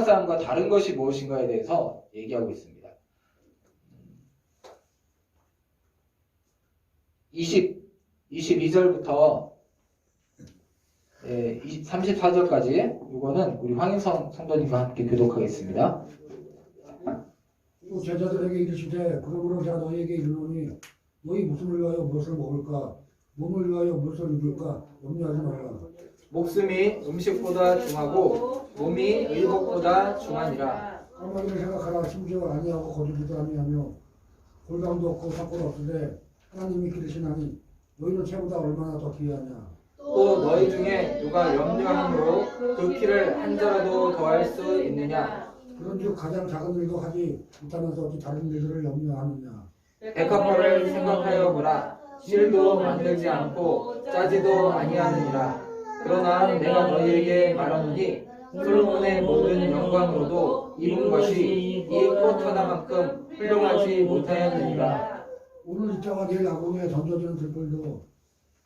사람과 다른 것이 무엇인가에 대해서 얘기하고 있습니다. 22절부터 34절까지 이거는 우리 황인성 성도님과 함께 교독하겠습니다. 또 제자들에게 이르시되 그러므로 내가 너희에게 이르노니 너희 목숨을 위하여 무엇을 먹을까 몸을 위하여 무엇을 입을까 염려하지 말라. 목숨이 음식보다 중하고 몸이 의복보다 중하니라. 까마귀를 생각하라. 심지어 아니하고 거두지도 아니하며 골방도 없고 삭고도 없으되 하나님이 기르시나니 너희는 채보다 얼마나 더 귀하냐. 또 너희 중에 누가 염려함으로 그 키를 한 자라도 더할 수 있느냐. 그런즉 가장 작은 일도 하지 못하면서 어찌 다른 일들을 염려하느냐. 백합화를 생각하여 보라. 실도 만들지 않고 짜지도 아니하느니라. 그러나 내가 너희에게 말하노니 솔로몬의 모든 영광으로도 입은 것이 이 꽃 하나만큼 훌륭하지 못하였느니라. 오늘 이자가 내일 아궁이에 던져지는 들불도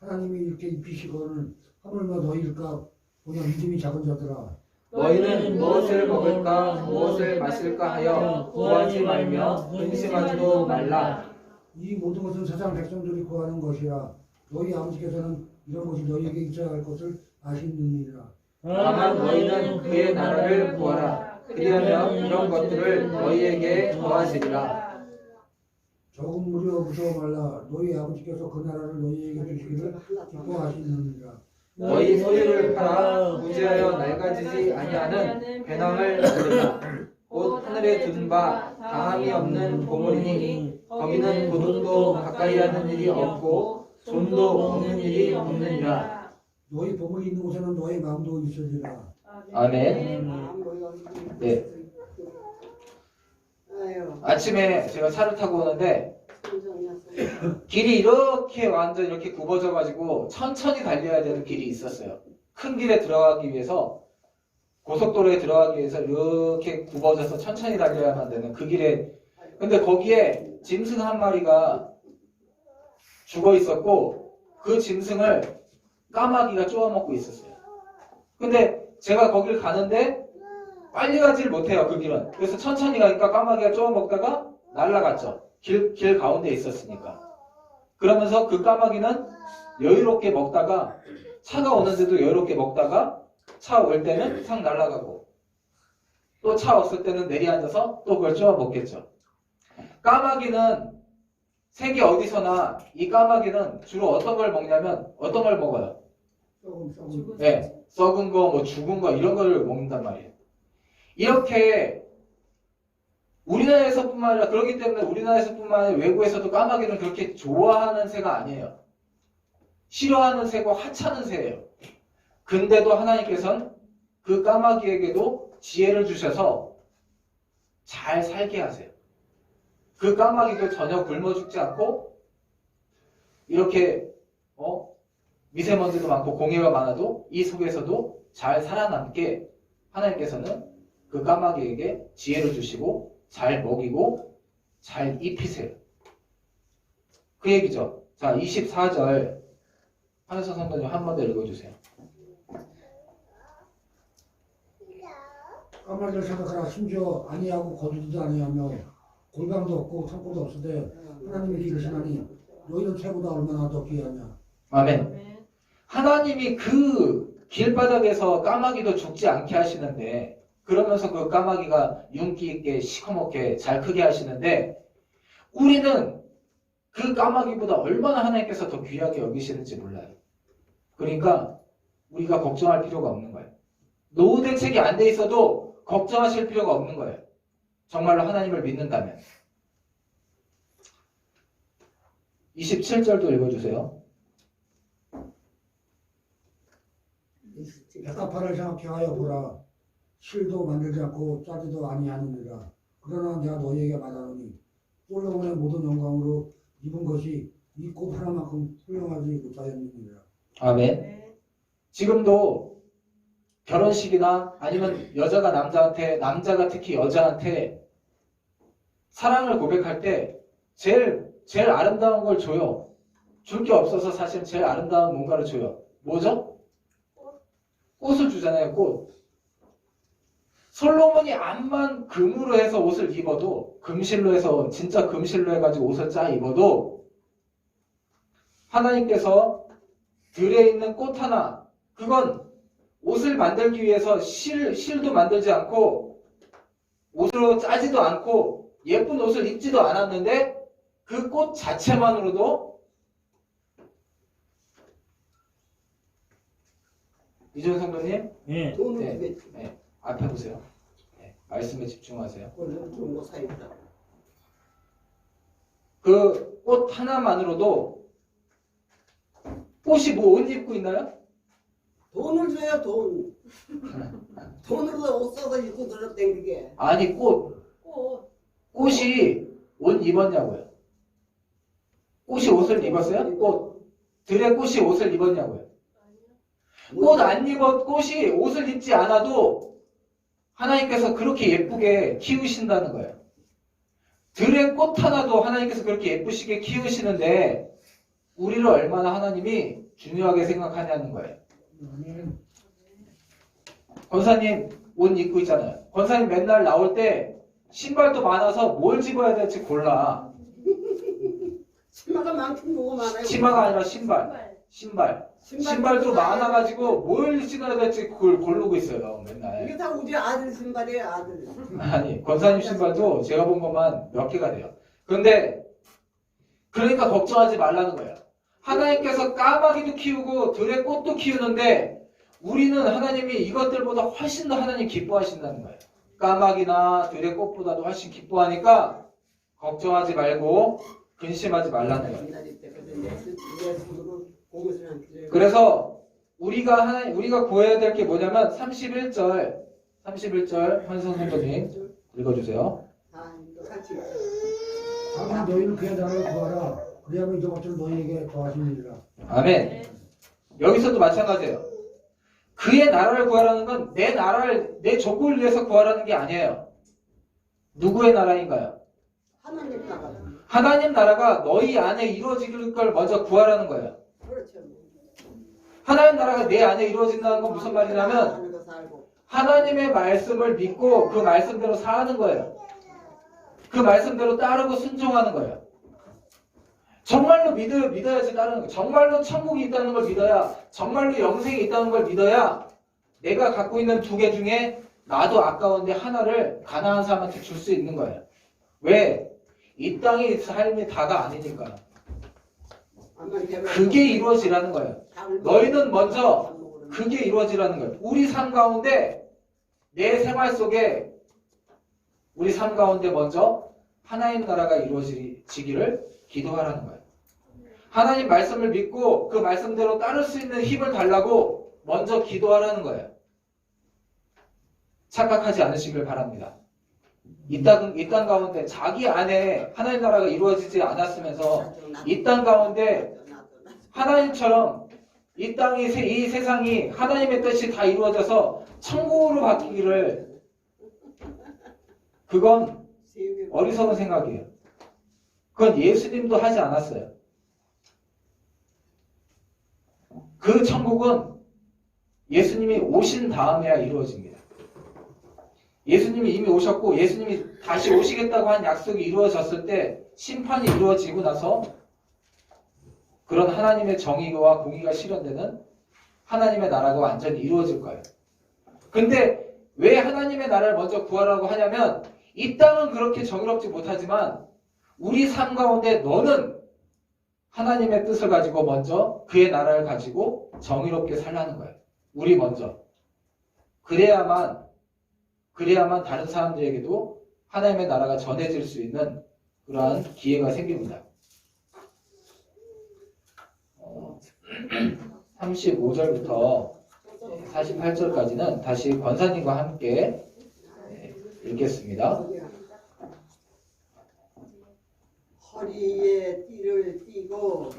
하나님이 이렇게 입히시거늘 하물며 너희일까 보냐. 믿음이 작은 자들아. 너희는 무엇을 먹을까 무엇을 마실까 하여 구하지 말며 근심하지도 말라. 이 모든 것은 세상 백성들이 구하는 것이라. 너희 아버지께서는 이런 것이 너희에게 있어야 할 것을 아시느니라. 다만 너희는 그의 나라를 구하라. 그리하면 이런 것들을 너희에게 더하시리라. 적은 무려 무서워 말라. 너희 아버지께서 그 나라를 너희에게 주시기를 기뻐하시느니라. 너희 소유를 팔아 부지하여 낡아지지 아니하는 배낭을 만들라. 곧 하늘에 둔 바 다함이 없는 보물이니 거기는 도둑도 가까이 하는 일이 없고 존도 없는 일이 없느니라. 너희 보물이 있는 곳에는 너희 마음도 있으리라. 아멘. 네. 아침에 제가 차를 타고 오는데 길이 이렇게 완전 이렇게 굽어져 가지고 천천히 달려야 되는 길이 있었어요. 큰 길에 들어가기 위해서, 고속도로에 들어가기 위해서 이렇게 굽어져서 천천히 달려야만 되는 그 길에, 근데 거기에 짐승 한 마리가 죽어 있었고 그 짐승을 까마귀가 쪼아먹고 있었어요. 근데 제가 거길 가는데 빨리 가지를 못해요, 그 길은. 그래서 천천히 가니까 까마귀가 쪼아먹다가 날아갔죠. 길 가운데 있었으니까. 그러면서 그 까마귀는 여유롭게 먹다가, 차가 오는데도 여유롭게 먹다가 차 올 때는 싹 날아가고 또 차 없을 때는 내리앉아서 또 그걸 쪼아먹겠죠. 까마귀는 세계 어디서나 이 까마귀는 주로 어떤 걸 먹냐면 어떤 걸 먹어요? 네, 썩은 거, 뭐 죽은 거 이런 걸 먹는단 말이에요. 이렇게 우리나라에서뿐만 아니라, 그렇기 때문에 우리나라에서뿐만 아니라 외국에서도 까마귀는 그렇게 좋아하는 새가 아니에요. 싫어하는 새고 하찮은 새예요. 근데도 하나님께서는 그 까마귀에게도 지혜를 주셔서 잘 살게 하세요. 그 까마귀도 전혀 굶어 죽지 않고 이렇게 미세먼지도 많고 공해가 많아도 이 속에서도 잘 살아남게 하나님께서는 그 까마귀에게 지혜를 주시고 잘 먹이고 잘 입히세요. 그 얘기죠. 자, 24절 한혜선 선생님 한 번 더 읽어주세요. 까마귀를 생각하라. 심지어 아니하고 거두지도 아니하며 골방도 없고 창고도 없으되 하나님이 기르시나니 너희는 채보다 얼마나 더 귀하냐. 아멘. 하나님이 그 길바닥에서 까마귀도 죽지 않게 하시는데, 그러면서 그 까마귀가 윤기 있게 시커멓게 잘 크게 하시는데, 우리는 그 까마귀보다 얼마나 하나님께서 더 귀하게 여기시는지 몰라요. 그러니까 우리가 걱정할 필요가 없는 거예요. 노후 대책이 안 돼 있어도 걱정하실 필요가 없는 거예요. 정말로 하나님을 믿는다면. 27절도 읽어주세요. 백합화를 생각하여 보라. 실도 만들지 않고 짜지도 아니하느니라. 그러나 내가 너희에게 말하노니 솔로몬의 모든 영광으로 입은 것이 이 꽃 하나만큼 훌륭하지 못하였느니라. 아멘. 지금도 결혼식이나 아니면 여자가 남자한테, 남자가 특히 여자한테 사랑을 고백할 때 제일 아름다운 걸 줘요. 줄 게 없어서 사실 제일 아름다운 뭔가를 줘요. 뭐죠? 꽃을 주잖아요, 꽃. 솔로몬이 암만 금으로 해서 옷을 입어도 금실로 해서 진짜 금실로 해가지고 옷을 짜 입어도 하나님께서 들에 있는 꽃 하나 그건 옷을 만들기 위해서 실도 만들지 않고 옷으로 짜지도 않고 예쁜 옷을 입지도 않았는데 그 꽃 자체만으로도 이준 성도님 예. 돈을 네. 주겠지. 네, 앞에 보세요. 말씀에 집중하세요. 그걸 좋은 거 사입다. 그 꽃 하나만으로도 꽃이 뭐 옷 입고 있나요? 돈을 줘야 돈. 돈으로 옷 사서 입고 들어댕기게. 아니 꽃이 옷 입었냐고요. 꽃이 옷을 입었어요? 들의 꽃이 옷을 입었냐고요. 꽃 안 입었 꽃이 옷을 입지 않아도 하나님께서 그렇게 예쁘게 키우신다는 거예요. 들의 꽃 하나도 하나님께서 그렇게 예쁘시게 키우시는데 우리를 얼마나 하나님이 중요하게 생각하냐는 거예요. 권사님 옷 입고 있잖아요. 권사님 맨날 나올 때 신발도 많아서 뭘 집어야 될지 골라. 치마가 많긴 뭐가 많아요. 치마가 아니라 신발. 신발도 많아가지고 뭘 신어야 될지 그걸 고르고 있어요. 맨날. 이게 다 우리 아들 신발이에요, 아들. 아니 권사님 신발도 제가 본 것만 몇 개가 돼요. 그런데 그러니까 걱정하지 말라는 거예요. 하나님께서 까마귀도 키우고 들의 꽃도 키우는데 우리는 하나님이 이것들보다 훨씬 더 하나님 기뻐하신다는 거예요. 까마귀나 들의 꽃보다도 훨씬 기뻐하니까 걱정하지 말고 근심하지 말라는 거예요. 옛날에 때거든. 내 손으로 공을 한 필요해. 그래서 우리가 구해야 될 게 뭐냐면 31절 현성 선생님 읽어주세요. 아, 이거 같이. 다만 너희는 그의 나라를 구하라. 그리하면 이것을 너희에게 더하시느니라. 아멘. 여기서도 마찬가지예요. 그의 나라를 구하라는 건 내 나라를 내 족을 위해서 구하라는 게 아니에요. 누구의 나라인가요? 하나님 나라. 하나님 나라가 너희 안에 이루어질 걸 먼저 구하라는 거예요. 그렇죠. 하나님 나라가 내 안에 이루어진다는 건 무슨 말이냐면 하는 거 살고. 하나님의 말씀을 믿고 그 말씀대로 사는 거예요. 그 말씀대로 따르고 순종하는 거예요. 정말로 믿어야지 따르는 거예요. 정말로 천국이 있다는 걸 믿어야, 정말로 영생이 있다는 걸 믿어야 내가 갖고 있는 두 개 중에 나도 아까운데 하나를 가난한 사람한테 줄 수 있는 거예요. 왜? 이 땅의 삶이 다가 아니니까. 그게 이루어지라는 거예요. 너희는 먼저 그게 이루어지라는 거예요. 우리 삶 가운데 내 생활 속에 우리 삶 가운데 먼저 하나님 나라가 이루어지기를 기도하라는 거예요. 하나님 말씀을 믿고 그 말씀대로 따를 수 있는 힘을 달라고 먼저 기도하라는 거예요. 착각하지 않으시길 바랍니다. 이 땅 가운데 자기 안에 하나님 나라가 이루어지지 않았으면서 이 땅 가운데 하나님처럼 이 세상이 하나님의 뜻이 다 이루어져서 천국으로 바뀌기를 그건 어리석은 생각이에요. 그건 예수님도 하지 않았어요. 그 천국은 예수님이 오신 다음에야 이루어집니다. 예수님이 이미 오셨고 예수님이 다시 오시겠다고 한 약속이 이루어졌을 때 심판이 이루어지고 나서 그런 하나님의 정의와 공의가 실현되는 하나님의 나라가 완전히 이루어질 거예요. 근데 왜 하나님의 나라를 먼저 구하라고 하냐면 이 땅은 그렇게 정의롭지 못하지만 우리 삶 가운데 너는 하나님의 뜻을 가지고 먼저 그의 나라를 가지고 정의롭게 살라는 거예요. 우리 먼저. 그래야만 다른 사람들에게도 하나님의 나라가 전해질 수 있는 그러한 기회가 생깁니다. 35절부터 48절까지는 다시 권사님과 함께 읽겠습니다. 허리에 띠를 띠고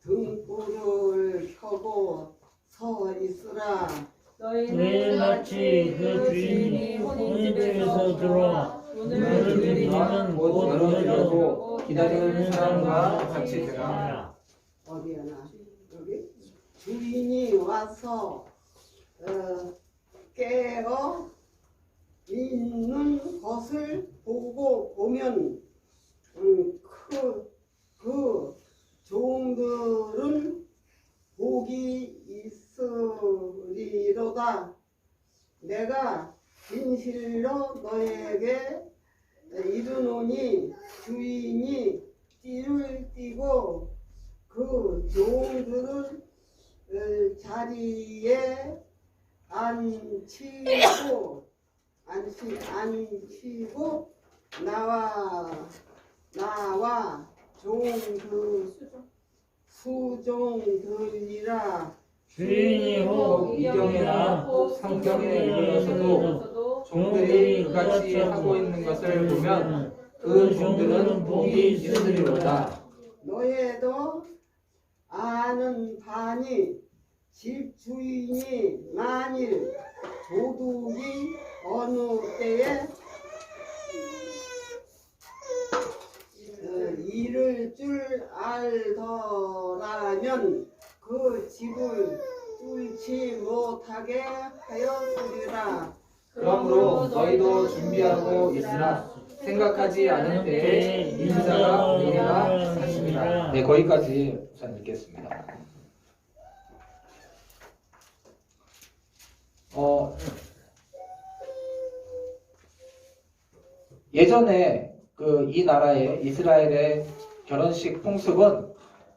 등불을 켜고 서 있으라. 매일 같이 그 주인이 혼인집에서 들어와 문을 들이면 곧 열어주고 기다리는 사람과 같이 되라. 어디야나 여기 주인이 와서 깨어 있는 것을 보면 그 종들은 복이 있으리로다. 내가 진실로 너에게 이르노니 주인이 띠를 띠고 그 종들을 자리에 앉히고 나와 수종들이라. 주인이 혹 이경이나 혹 상경에 이르러서도 종들이 그같이 하고 있는 것을 보면 그 종들은 복이 있으리로다. 너희도 아는 바니 집 주인이 만일 도둑이 어느 때에 이를 줄 알더라면 그 집을 뚫지 못하게 하였으리라. 그러므로 너희도 준비하고 있으라. 생각하지 않을 때에 인자가 오리라 하십니다. 네, 거기까지 우선 읽겠습니다. 예전에 이 나라의 이스라엘의 결혼식 풍습은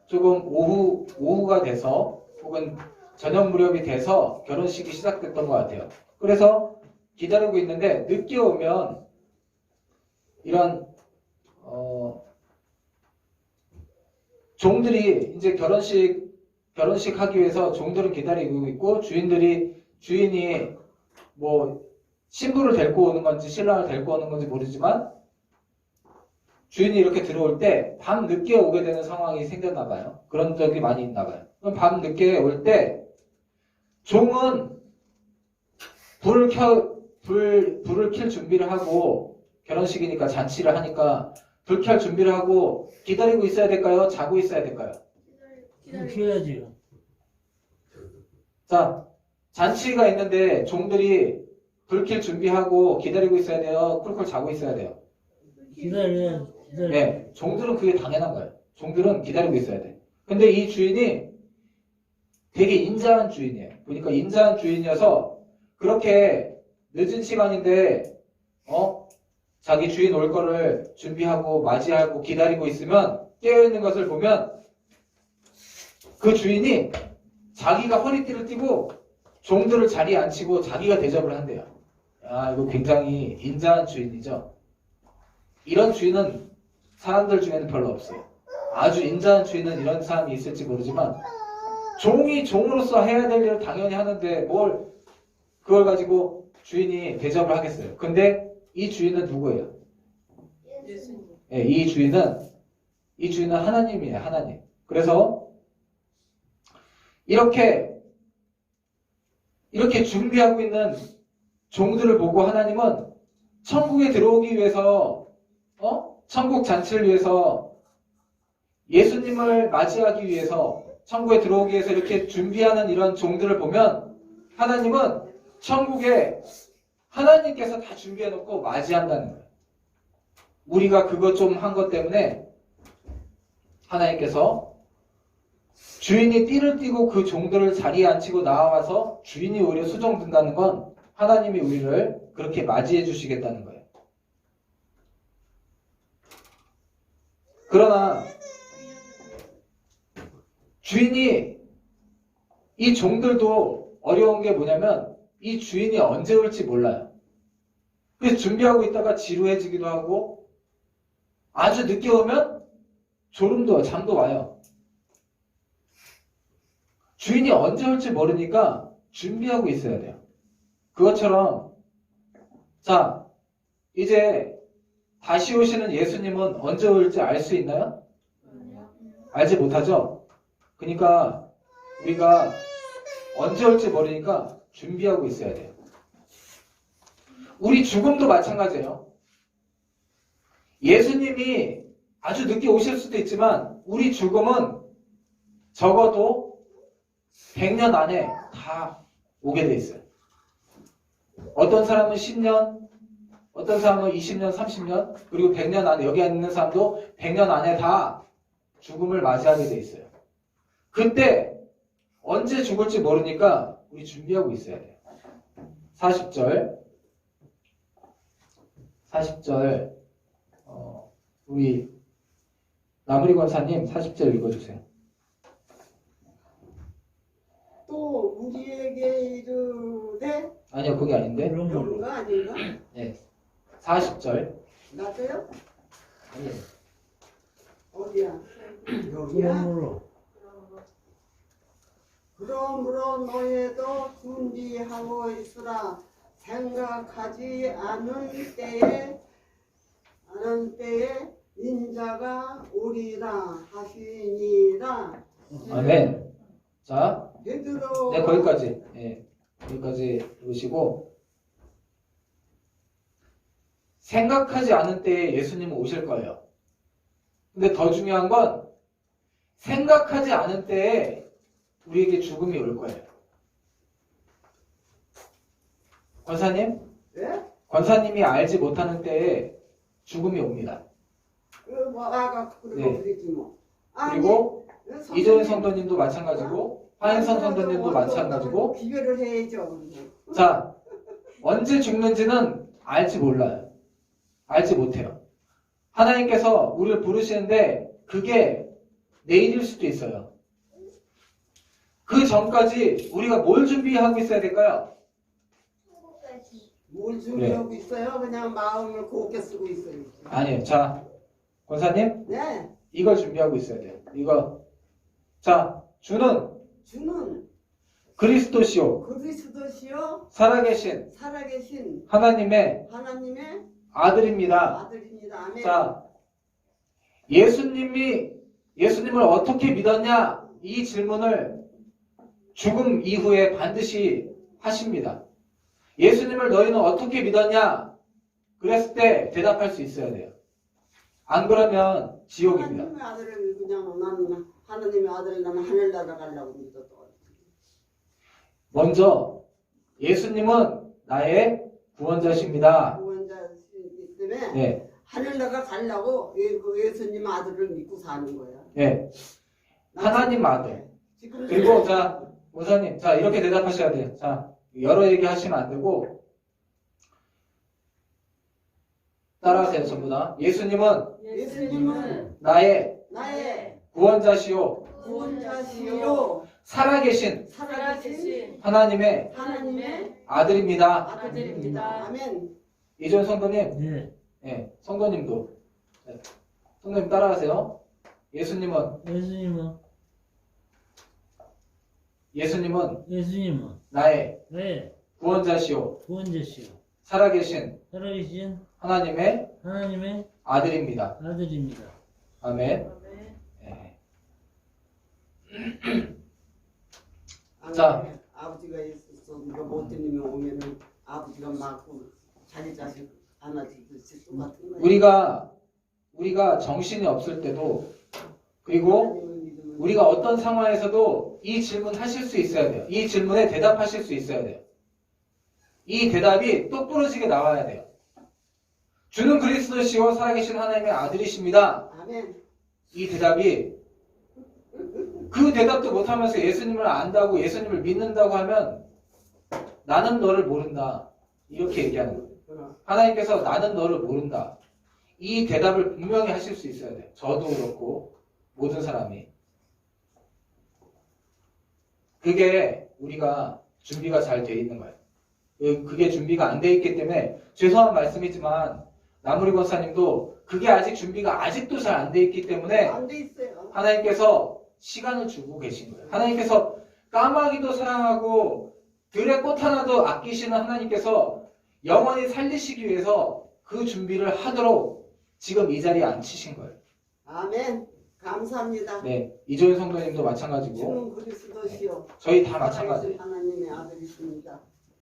조금 오후가 돼서 혹은 저녁 무렵이 돼서 결혼식이 시작됐던 것 같아요. 그래서 기다리고 있는데 늦게 오면 이런 종들이 이제 결혼식 하기 위해서 종들은 기다리고 있고 주인이 뭐 신부를 데리고 오는 건지 신랑을 데리고 오는 건지 모르지만 주인이 이렇게 들어올 때 밤 늦게 오게 되는 상황이 생겼나 봐요. 그런 적이 많이 있나 봐요. 그럼 밤 늦게 올 때 종은 불을 켤 준비를 하고 결혼식이니까 잔치를 하니까 불 켤 준비를 하고 기다리고 있어야 될까요? 자고 있어야 될까요? 기다려야지요. 자, 잔치가 있는데 종들이 불 켤 준비하고 기다리고 있어야 돼요? 쿨쿨 자고 있어야 돼요? 기다려. 네, 종들은 그게 당연한 거예요. 종들은 기다리고 있어야 돼. 근데 이 주인이 되게 인자한 주인이에요. 보니까 인자한 주인이어서 그렇게 늦은 시간인데 자기 주인 올 거를 준비하고 맞이하고 기다리고 있으면 깨어있는 것을 보면 그 주인이 자기가 허리띠를 띠고 종들을 자리에 앉히고 자기가 대접을 한대요. 아, 이거 굉장히 인자한 주인이죠. 이런 주인은 사람들 중에는 별로 없어요. 아주 인자한 주인은 이런 사람이 있을지 모르지만 종이 종으로서 해야 될 일을 당연히 하는데 뭘 그걸 가지고 주인이 대접을 하겠어요. 근데 이 주인은 누구예요? 네, 이 주인은 하나님이에요. 하나님. 그래서 이렇게 준비하고 있는 종들을 보고 하나님은 천국에 들어오기 위해서 천국 잔치를 위해서 예수님을 맞이하기 위해서 천국에 들어오기 위해서 이렇게 준비하는 이런 종들을 보면 하나님은 천국에 하나님께서 다 준비해놓고 맞이한다는 거예요. 우리가 그거 좀 한 것 때문에 하나님께서 주인이 띠를 띠고 그 종들을 자리에 앉히고 나와서 주인이 오히려 수종든다는 건 하나님이 우리를 그렇게 맞이해 주시겠다는 거예요. 그러나 주인이 이 종들도 어려운 게 뭐냐면 이 주인이 언제 올지 몰라요. 그래서 준비하고 있다가 지루해지기도 하고 아주 늦게 오면 잠도 와요. 주인이 언제 올지 모르니까 준비하고 있어야 돼요. 그것처럼 자, 이제 다시 오시는 예수님은 언제 올지 알 수 있나요? 알지 못하죠? 그러니까 우리가 언제 올지 모르니까 준비하고 있어야 돼요. 우리 죽음도 마찬가지예요. 예수님이 아주 늦게 오실 수도 있지만 우리 죽음은 적어도 100년 안에 다 오게 돼 있어요. 어떤 사람은 10년, 어떤 사람은 20년, 30년, 그리고 100년 안에, 여기 있는 사람도 100년 안에 다 죽음을 맞이하게 돼 있어요. 그때 언제 죽을지 모르니까 우리 준비하고 있어야 돼요. 40절. 우리 나무리 권사님 40절 읽어주세요. 또 우리에게 이르되 아니요, 그게 아닌데. 그런 걸로. 그런가 아닌가? 네. 40절. 맞아요? 아니에요. 어디야? 여기야? 그러므로 그러므로 너희도 준비하고 있으라. 생각하지 않은 때에 인자가 오리라 하시니라. 아멘. 자, 베드로 네, 거기까지. 예, 거기까지 보시고 생각하지 않은 때에 예수님은 오실 거예요. 근데 더 중요한 건 생각하지 않은 때에 우리에게 죽음이 올 거예요. 권사님? 예? 권사님이 알지 못하는 때에 죽음이 옵니다. 뭐 아까 그러고 네. 그랬지 뭐. 그리고 선생님, 이조은 성도님도 마찬가지고 화인성 성도님도 마찬가지고 비교를 해야죠. 자, 언제 죽는지는 알지 몰라요. 알지 못해요. 하나님께서 우리를 부르시는데 그게 내일일 수도 있어요. 그 전까지 우리가 뭘 준비하고 있어야 될까요? 뭘 준비하고 있어요? 그냥 마음을 곱게 쓰고 있어요. 아니에요. 자, 권사님, 네. 이걸 준비하고 있어야 돼요. 이거. 자, 주는 그리스도시요. 그리스도시요 살아계신 살아계신 하나님의 하나님의 아들입니다. 아들입니다. 아멘. 자, 예수님을 어떻게 믿었냐? 이 질문을 죽음 이후에 반드시 하십니다. 예수님을 너희는 어떻게 믿었냐? 그랬을 때 대답할 수 있어야 돼요. 안 그러면 지옥입니다. 하나님의 아들을 그냥 나는 하나님의 아들을 나는 하늘 날아가려고 믿었던. 먼저 예수님은 나의 구원자십니다. 구원자이기 때문에 네, 하늘 나가려고 그 예수님 아들을 믿고 사는 거야. 네. 하나님 아들. 지금 그리고 자, 목사님, 자 이렇게 대답하셔야 돼요. 자, 여러 얘기 하시면 안 되고 따라하세요, 전부 다. 예수님은 나의 나의 구원자시요 구원자시요 살아계신 살아계신 하나님의 아들입니다. 아들입니다. 아멘. 이전 성도님, 네. 예, 성도님도, 네, 성도님 따라하세요. 예수님은 예수님은 나의 네 구원자시요 구원자시요 살아계신 살아계신 하나님의 하나님의 아들입니다. 아들입니다. 아멘. 예. 자. 아버지가 있었어. 누가 못되님이 오면은 아버지가 맞고 자기 자식 안아주듯이 똑같은 거야. 우리가 정신이 없을 때도 그리고 하나님을 믿으면 우리가 어떤 상황에서도 이 질문 하실 수 있어야 돼요. 이 질문에 대답하실 수 있어야 돼요. 이 대답이 똑부러지게 나와야 돼요. 주는 그리스도시요 살아계신 하나님의 아들이십니다. 아멘. 이 대답이 그 대답도 못하면서 예수님을 안다고 예수님을 믿는다고 하면 나는 너를 모른다. 이렇게 얘기하는 거예요. 하나님께서 나는 너를 모른다. 이 대답을 분명히 하실 수 있어야 돼요. 저도 그렇고 모든 사람이. 그게 우리가 준비가 잘 돼 있는 거예요. 그게 준비가 안 돼 있기 때문에 죄송한 말씀이지만 나무리 권사님도 그게 아직 준비가 아직도 잘 안 돼 있기 때문에 안 돼 있어요. 하나님께서 시간을 주고 계신 거예요. 하나님께서 까마귀도 사랑하고 들의 꽃 하나도 아끼시는 하나님께서 영원히 살리시기 위해서 그 준비를 하도록 지금 이 자리에 앉히신 거예요. 아멘. 감사합니다. 네, 이조인 성도님도 마찬가지고 주는 그리스도시요 저희 다 마찬가지예요. 하나님의 아들이십니다.